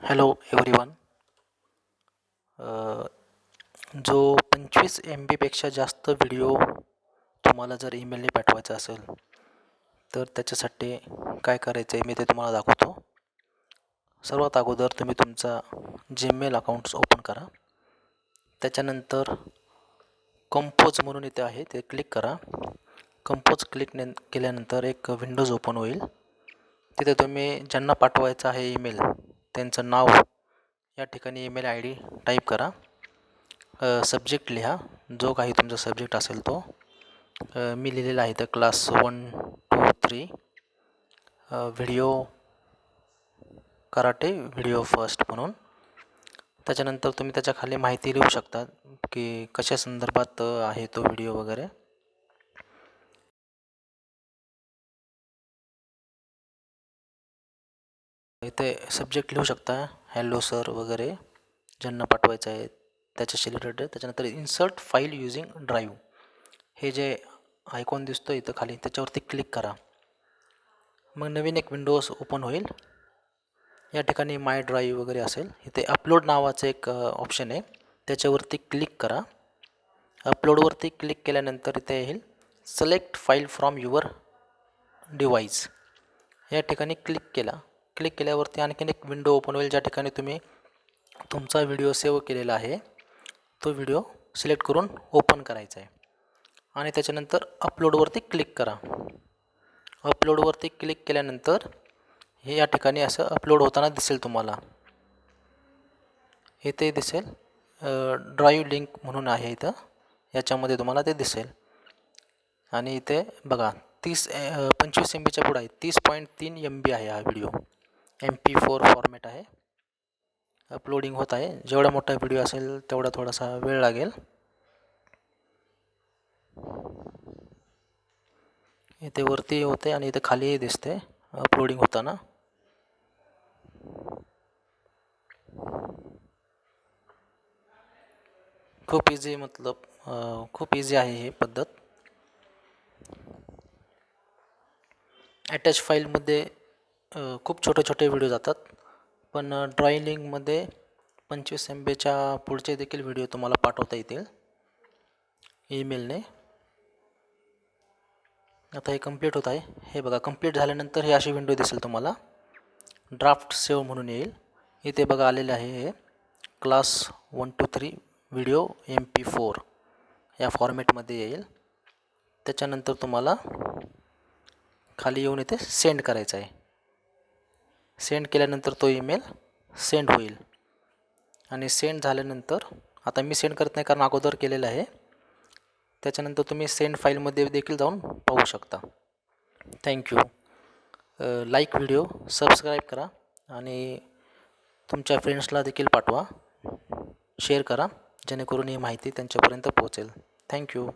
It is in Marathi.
Hello everyone. जो 25 MB पेक्षा जास्त व्हिडिओ तुम्हाला जर ईमेलने पाठवायचा असेल तर त्याच्यासाठी काय करायचं आहे मी ते तुम्हाला दाखवतो. सर्वात अगोदर तुम्ही तुमचा जीमेल अकाउंट्स ओपन करा. त्याच्यानंतर कंपोज म्हणून इथे आहे ते क्लिक करा. कंपोज केल्यानंतर एक विंडोज ओपन होईल. तिथे तुम्ही ज्यांना पाठवायचं आहे ईमेल त्यांचं नाव या ठिकाणी ईमेल ID टाईप करा. सब्जेक्ट लिहा, जो काही तुमचा सब्जेक्ट असेल तो. मी लिहिलेला आहे तर class 1, 2, 3 video karate video first म्हणून. त्याच्यानंतर तुम्ही त्याच्या खाली माहिती लिहू शकता की कशा संदर्भात आहे तो व्हिडिओ वगैरे. इथे सब्जेक्ट लिहू शकता, हॅलो सर वगैरे ज्यांना पाठवायचं आहे त्याच्याशी रिलेटेड. त्याच्यानंतर इन्सर्ट फाईल युजिंग ड्राईव्ह हे जे आयकॉन दिसतो इथं खाली त्याच्यावरती क्लिक करा. मग नवीन एक विंडोज ओपन होईल. या ठिकाणी माय ड्राईव्ह वगैरे असेल. इथे अपलोड नावाचं एक ऑप्शन आहे, त्याच्यावरती क्लिक करा. अपलोडवरती क्लिक केल्यानंतर इथे येईल select file from your device. या ठिकाणी क्लिक केल्यावरती आणखीन एक विंडो ओपन होईल ज्या ठिकाणी तुम्ही तुमचा व्हिडिओ सेव्ह केलेला आहे तो व्हिडिओ सिलेक्ट करून ओपन करायचा आहे आणि त्याच्यानंतर अपलोडवरती क्लिक करा. अपलोडवरती क्लिक केल्यानंतर हे या ठिकाणी असं अपलोड होताना दिसेल तुम्हाला. इथे दिसेल ड्राईव्ह लिंक म्हणून आहे इथं, याच्यामध्ये तुम्हाला ते दिसेल. आणि इथे बघा 25 MBच्या पुढे आहे. 30.3 MB आहे हा व्हिडिओ. MP4 फॉर्मॅट आहे. अपलोडिंग होत आहे. जेवढा मोठा व्हिडिओ असेल तेवढा थोडासा वेळ लागेल. इथे वरती होते आणि इथे खाली दिसते अपलोडिंग होताना. खूप इझी खूप इझी आहे ही पद्धत. अटॅच फाईलमध्ये खूप छोटे छोटे व्हिडिओ जातात, पण ड्राईव्ह 25 MBच्या पुढचे देखील व्हिडिओ तुम्हाला पाठवता येतील ईमेलने. आता हे कंप्लीट होत आहे. हे बघा कंप्लीट झाल्यानंतर ही अशी विंडो दिसेल तुम्हाला. ड्राफ्ट सेव्ह म्हणून येईल. इथे बघा आलेले आहे हे क्लास 1, 2, 3 व्हिडिओ MP4 या फॉर्मॅटमध्ये येईल. त्याच्यानंतर तुम्हाला खाली येऊन इथे सेंड करायचं आहे. सेंड केल्यानंतर तो ईमेल सेंड होईल. आणि सेंड झाल्यानंतर आता मी सेंड करत नाही कारण अगोदर केलेलं आहे. त्याच्यानंतर तुम्ही सेंड फाईलमध्ये देखील जाऊन पाहू शकता. थँक्यू. लाईक व्हिडिओ, सबस्क्राईब करा आणि तुमच्या फ्रेंड्सला देखील पाठवा, शेअर करा जेणेकरून ही माहिती त्यांच्यापर्यंत पोहोचेल. थँक्यू.